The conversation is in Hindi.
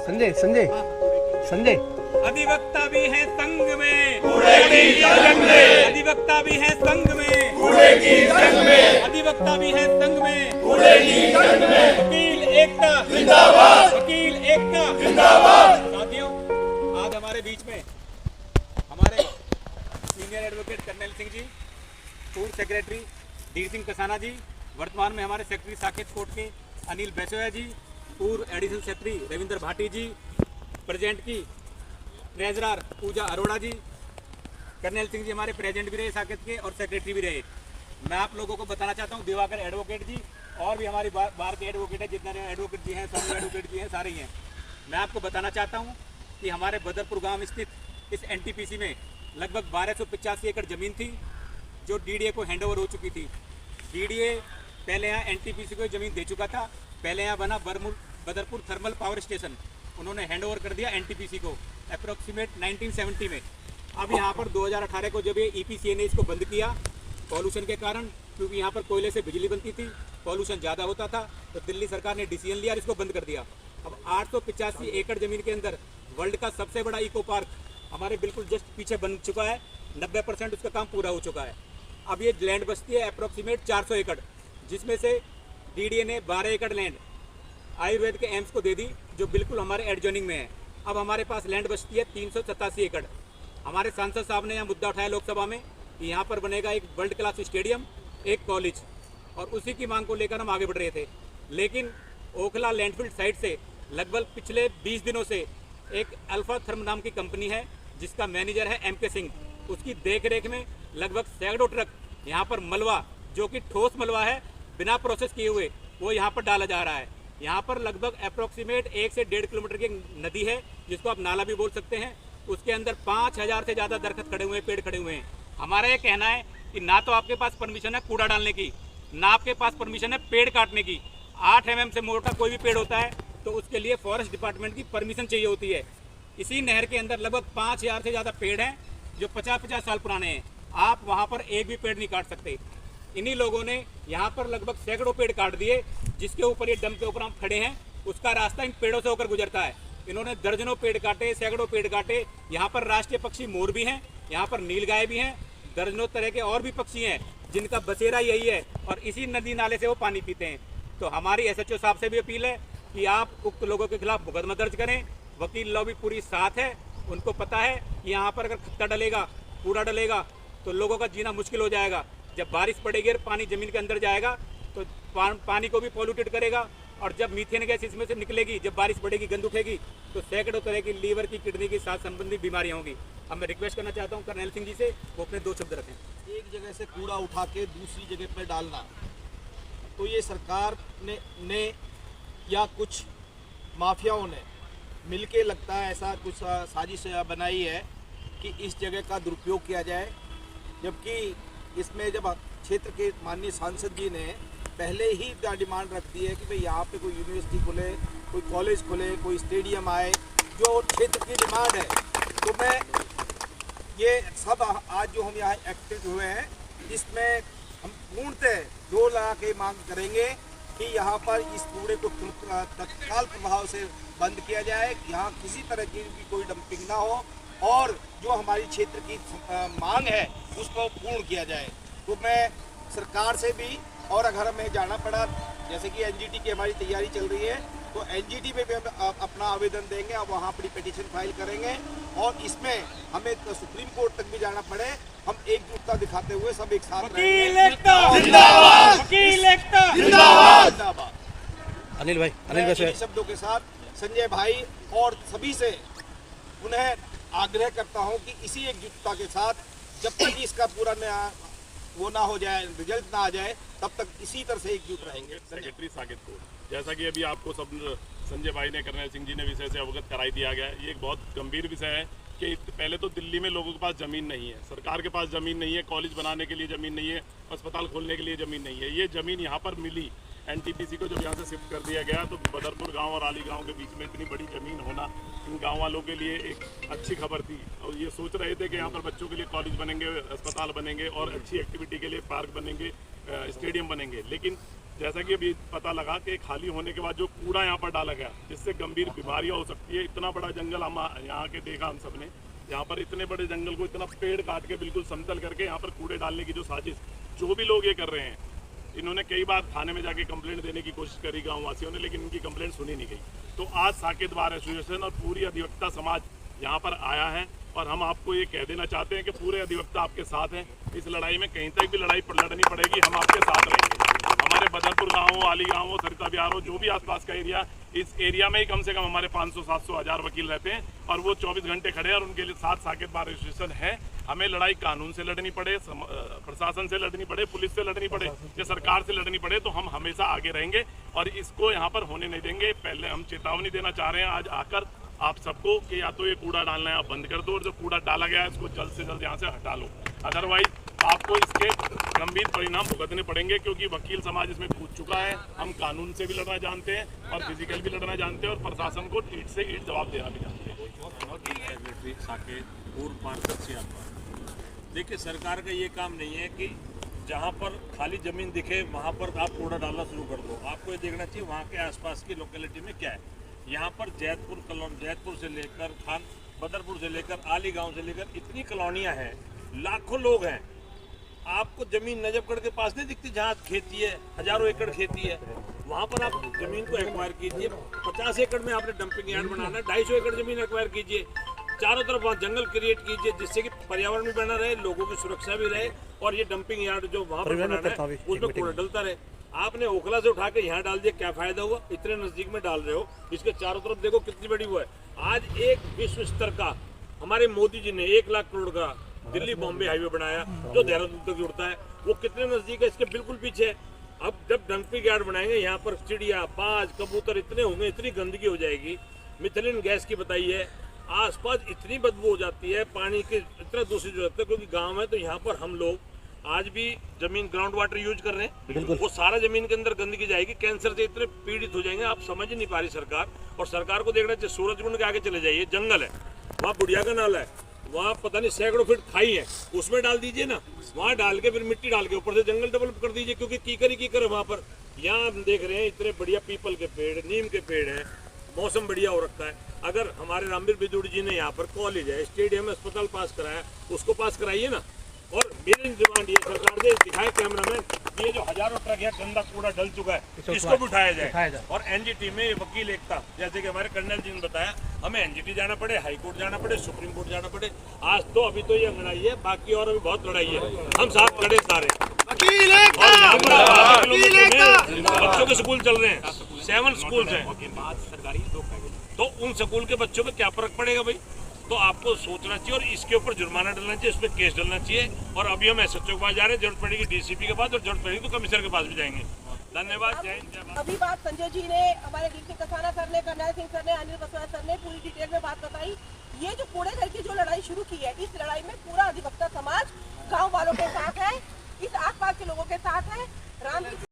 संजय संजय संजय अधिवक्ता भी है संघ में, कूड़े की जंग में। अधिवक्ता भी है संघ में, कूड़े की जंग में। अधिवक्ता भी है संघ में, कूड़े की जंग में। वकील एकता जिंदाबाद, वकील एकता जिंदाबाद। साथियों, आज हमारे बीच में हमारे senior advocate colonel Singh ji, पूर्व सेक्रेटरी डी सिंह कसाना जी, वर्तमान में हमारे सेक्रेटरी साकेत कोर्ट के अनिल बैसोया जी, पूर्व एडिशनल सेक्रेटरी रविंद्र भाटी जी, प्रेजेंट की ट्रेजरर पूजा अरोड़ा जी, कर्नल सिंह जी हमारे प्रेजेंट भी रहे साकेत के और सेक्रेटरी भी रहे। मैं आप लोगों को बताना चाहता हूँ, दिवाकर एडवोकेट जी और भी हमारी बार के एडवोकेट है, जितने एडवोकेट जी हैं, स्वामी एडवोकेट जी हैं, सारे ही हैं। मैं आपको बताना चाहता हूँ कि हमारे बदरपुर गांव स्थित इस एनटीपीसी में लगभग 1285 एकड़ ज़मीन थी जो डीडीए को हैंडओवर हो चुकी थी। डीडीए पहले यहाँ एनटीपीसी को ज़मीन दे चुका था। पहले यहाँ बना बदरपुर थर्मल पावर स्टेशन, उन्होंने हैंडओवर कर दिया एनटीपीसी को अप्रोक्सीमेट 1970 में। अब यहाँ पर 2018 को जब ये ईपीसीए ने इसको बंद किया पॉल्यूशन के कारण, क्योंकि यहाँ पर कोयले से बिजली बनती थी, पॉल्यूशन ज़्यादा होता था, तो दिल्ली सरकार ने डिसीजन लिया और इसको बंद कर दिया। अब 885 एकड़ ज़मीन के अंदर वर्ल्ड का सबसे बड़ा इको पार्क हमारे बिल्कुल जस्ट पीछे बन चुका है। 90% उसका काम पूरा हो चुका है। अब ये लैंड बचती है अप्रोक्सीमेट 400 एकड़, जिसमें से डीडीए ने 12 एकड़ लैंड आयुर्वेद के एम्स को दे दी, जो बिल्कुल हमारे एडजॉइनिंग में है। अब हमारे पास लैंड बचती है 387 एकड़। हमारे सांसद साहब ने यहाँ मुद्दा उठाया लोकसभा में कि यहाँ पर बनेगा एक वर्ल्ड क्लास स्टेडियम, एक कॉलेज, और उसी की मांग को लेकर हम आगे बढ़ रहे थे। लेकिन ओखला लैंडफिल साइट से लगभग पिछले 20 दिनों से एक अल्फा थर्म नाम की कंपनी है, जिसका मैनेजर है एम के सिंह, उसकी देखरेख में लगभग सैकड़ों ट्रक यहाँ पर मलबा, जो कि ठोस मलबा है, बिना प्रोसेस किए हुए वो यहाँ पर डाला जा रहा है। यहाँ पर लगभग अप्रोक्सीमेट 1 से 1.5 किलोमीटर की नदी है, जिसको आप नाला भी बोल सकते हैं। उसके अंदर 5000 से ज़्यादा दरख्त खड़े हुए हैं, पेड़ खड़े हुए हैं। हमारा ये कहना है कि ना तो आपके पास परमिशन है कूड़ा डालने की, ना आपके पास परमिशन है पेड़ काटने की। 8 mm से मोटा कोई भी पेड़ होता है तो उसके लिए फॉरेस्ट डिपार्टमेंट की परमिशन चाहिए होती है। इसी नहर के अंदर लगभग 5000 से ज़्यादा पेड़ हैं जो 50-50 साल पुराने हैं। आप वहाँ पर एक भी पेड़ नहीं काट सकते। इन्हीं लोगों ने यहाँ पर लगभग सैकड़ों पेड़ काट दिए, जिसके ऊपर ये डंप के ऊपर हम खड़े हैं, उसका रास्ता इन पेड़ों से होकर गुजरता है। इन्होंने दर्जनों पेड़ काटे, सैकड़ों पेड़ काटे। यहाँ पर राष्ट्रीय पक्षी मोर भी हैं, यहाँ पर नीलगाय भी हैं, दर्जनों तरह के और भी पक्षी हैं जिनका बसेरा यही है, और इसी नदी नाले से वो पानी पीते हैं। तो हमारी एसएचओ साहब से भी अपील है कि आप उक्त लोगों के खिलाफ मुकदमा दर्ज करें। वकील लॉबी पूरी साथ है, उनको पता है कि यहाँ पर अगर खत्ता डलेगा, कूड़ा डलेगा तो लोगों का जीना मुश्किल हो जाएगा। जब बारिश पड़ेगी और पानी ज़मीन के अंदर जाएगा तो पानी को भी पॉल्यूटेड करेगा, और जब मीथेन गैस इसमें से निकलेगी, जब बारिश पड़ेगी, गंद उठेगी, तो सैकड़ों तरह की लीवर की, किडनी की, सांस संबंधी बीमारियाँ होंगी। अब मैं रिक्वेस्ट करना चाहता हूँ कर्नल सिंह जी से, वो अपने 2 शब्द रखें। एक जगह से कूड़ा उठा के दूसरी जगह पर डालना, तो ये सरकार ने या कुछ माफियाओं ने मिलके, लगता है ऐसा कुछ साजिश बनाई है कि इस जगह का दुरुपयोग किया जाए। जबकि इसमें जब क्षेत्र के माननीय सांसद जी ने पहले ही डिमांड रख दी है कि भाई यहाँ पे कोई यूनिवर्सिटी खुले, कोई कॉलेज खुले, कोई स्टेडियम आए, जो क्षेत्र की डिमांड है, तो मैं ये सब आज जो हम यहाँ एक्टिव हुए हैं, इसमें हम पूर्णतः जोर लगा के मांग करेंगे कि यहाँ पर इस कूड़े को तत्काल प्रभाव से बंद किया जाए, यहाँ किसी तरह की भी कोई डंपिंग ना हो, और जो हमारी क्षेत्र की मांग है उसको पूर्ण किया जाए। तो मैं सरकार से भी, और अगर हमें जाना पड़ा, जैसे कि एनजीटी की हमारी तैयारी चल रही है, तो एनजीटी में भी हम अपना आवेदन देंगे और वहाँ अपनी पिटीशन फाइल करेंगे, और इसमें हमें तो सुप्रीम कोर्ट तक भी जाना पड़े, हम एकजुटता दिखाते हुए सब एक साथ अनिल शब्दों के साथ संजय भाई और सभी से उन्हें आग्रह करता हूं कि इसी एकजुटता के साथ, जब तक इसका पूरा वो ना हो जाए, रिजल्ट ना आ जाए, तब तक इसी तरह से एकजुट रहेंगे। सेक्रेटरी साकेत कोर्ट, जैसा कि अभी आपको सब संजय भाई ने, कर्नल सिंह जी ने विषय से अवगत कराई दिया गया है। ये एक बहुत गंभीर विषय है कि पहले तो दिल्ली में लोगों के पास ज़मीन नहीं है, सरकार के पास ज़मीन नहीं है, कॉलेज बनाने के लिए ज़मीन नहीं है, अस्पताल खोलने के लिए ज़मीन नहीं है। ये ज़मीन यहाँ पर मिली एनटीपीसी को, जब यहाँ से शिफ्ट कर दिया गया, तो बदरपुर गांव और आली गांव के बीच में इतनी बड़ी ज़मीन होना इन गांव वालों के लिए एक अच्छी खबर थी। और ये सोच रहे थे कि यहाँ पर बच्चों के लिए कॉलेज बनेंगे, अस्पताल बनेंगे और अच्छी एक्टिविटी के लिए पार्क बनेंगे, स्टेडियम बनेंगे। लेकिन जैसा कि अभी पता लगा कि खाली होने के बाद जो कूड़ा यहाँ पर डाला गया, जिससे गंभीर बीमारियां हो सकती है। इतना बड़ा जंगल हम यहाँ के देखा हम सबने, यहाँ पर इतने बड़े जंगल को इतना पेड़ काट के बिल्कुल समतल करके यहाँ पर कूड़े डालने की जो साजिश जो भी लोग ये कर रहे हैं, इन्होंने कई बार थाने में जाके कंप्लेंट देने की कोशिश करी गाँव वासियों ने, लेकिन इनकी कंप्लेंट सुनी नहीं गई। तो आज साकेत बार एसोसिएशन और पूरी अधिवक्ता समाज यहाँ पर आया है और हम आपको ये कह देना चाहते हैं कि पूरे अधिवक्ता आपके साथ हैं। इस लड़ाई में कहीं तक भी लड़ाई लड़नी पड़ेगी, हम आपके साथ रहेंगे। हमारे बदरपुर गाँव हो, आली गाँव हो, सरिता बिहार हो, जो भी आसपास का एरिया, इस एरिया में ही कम से कम हमारे 500, 700, 1000 वकील रहते हैं और वो 24 घंटे खड़े हैं और उनके लिए साथ साकेत बार एसोसिएशन है। हमें लड़ाई कानून से लड़नी पड़े, प्रशासन से लड़नी पड़े, पुलिस से लड़नी पड़े या सरकार से लड़नी पड़े, तो हम हमेशा आगे रहेंगे और इसको यहाँ पर होने नहीं देंगे। पहले हम चेतावनी देना चाह रहे हैं आज आकर आप सबको कि या तो ये कूड़ा डालना है आप बंद कर दो और जो कूड़ा डाला गया है इसको जल्द से जल्द यहाँ से हटा लो, अदरवाइज आपको इसके गंभीर परिणाम भुगतने पड़ेंगे। क्योंकि वकील समाज इसमें कूद चुका है, हम कानून से भी लड़ना जानते हैं और फिजिकल भी लड़ना जानते हैं और प्रशासन को ईंट से ईंट जवाब देना भी जानते हैं। साकेत पूर्व पार्षद सियालकोट। देखिए, सरकार का ये काम नहीं है कि जहाँ पर खाली जमीन दिखे वहाँ पर आप कूड़ा डालना शुरू कर दो। आपको ये देखना चाहिए वहाँ के आसपास की लोकेलिटी में क्या है। यहाँ पर जैतपुर से लेकर बदरपुर से लेकर आली गांव से लेकर इतनी कॉलोनियाँ हैं, लाखों लोग हैं। आपको जमीन नजफगढ़ के पास नहीं दिखती जहाँ खेती है, हजारों एकड़ खेती है, वहाँ पर आप जमीन को एक्वायर कीजिए। 50 एकड़ में आपने डंपिंग यार्ड बनाना है, 250 एकड़ जमीन एक्वायर कीजिए, चारों तरफ वहाँ जंगल क्रिएट कीजिए जिससे कि पर्यावरण भी बना रहे, लोगों की सुरक्षा भी रहे और ये डंपिंग यार्ड जो वहाँ पर बनाना है उसमें कूड़ा डलता रहे। आपने ओखला से उठा के यहाँ डाल दिया, क्या फायदा हुआ? इतने नजदीक में डाल रहे हो, इसके चारों तरफ देखो कितनी बड़ी हुआ है। आज एक विश्व स्तर का हमारे मोदी जी ने 1 लाख करोड़ का दिल्ली बॉम्बे हाईवे बनाया जो देहरादून तक जुड़ता है, वो कितने नजदीक है, इसके बिल्कुल पीछे है। अब जब डंपिंग यार्ड बनाएंगे यहाँ पर चिड़िया, बाज, कबूतर इतने होंगे, इतनी गंदगी हो जाएगी। मिथेलिन गैस की बताइए, आसपास इतनी बदबू हो जाती है, पानी की इतना दूषित हो जाता है। क्योंकि गाँव है तो यहाँ पर हम लोग आज भी जमीन ग्राउंड वाटर यूज कर रहे हैं, वो सारा जमीन के अंदर गंदगी जाएगी, कैंसर से इतने पीड़ित हो जाएंगे। आप समझ ही नहीं पा रही सरकार। और सरकार को देखना चाहिए, सूरजकुंड के आगे चले जाइए, जंगल है, वहाँ बुढ़िया का नाला है, वहाँ पता नहीं सैकड़ों फीट खाई है, उसमें डाल दीजिए ना, वहाँ डाल के फिर मिट्टी डाल के ऊपर से जंगल डेवलप कर दीजिए। क्योंकि कीकर है वहाँ पर। यहाँ हम देख रहे हैं इतने बढ़िया पीपल के पेड़, नीम के पेड़ हैं, मौसम बढ़िया हो रखा है। अगर हमारे रामवीर बिदुड़ी जी ने यहाँ पर कॉलेज है, स्टेडियम, अस्पताल पास कराया, उसको पास कराइए ना। और मेरी डिमांड ये सरकार से दिखाए कैमरामैन, ये जो हजारों ट्रक यहाँ गंदा कूड़ा डल चुका है इसको भी उठाया जाए। और एनजीटी में वकील एकता, जैसे कि हमारे कर्नल जी ने बताया, हमें एनजीटी जाना पड़े, हाई कोर्ट जाना पड़े, सुप्रीम कोर्ट जाना पड़े। आज तो अभी तो ये लड़ाई है, बाकी और अभी बहुत लड़ाई है। हम साथ खड़े सारे। और यहाँ पर बच्चों के स्कूल चल रहे हैं, 7 स्कूल हैं, तो उन स्कूल के बच्चों पे क्या फर्क पड़ेगा भाई? तो आपको सोचना चाहिए और इसके ऊपर जुर्माना डलना चाहिए, इस पर केस डलना चाहिए। और अभी हम एसएचओ के पास जा रहे हैं, जरूरत पड़ेगी डीसीपी के पास और जरूरत पड़ेगी तो कमिश्नर के पास भी जाएंगे। धन्यवाद। जय हिंद। अभी बात संजय जी ने, हमारे डीसी कसाना सर ने, कर्नल सिंह सर ने, अनिल बसवाल सर ने पूरी डिटेल में बात बताई। ये जो कूड़े घर की जो लड़ाई शुरू की है, इस लड़ाई में पूरा अधिवक्ता समाज गाँव वालों के साथ है, इस आसपास के लोगों के साथ है। राम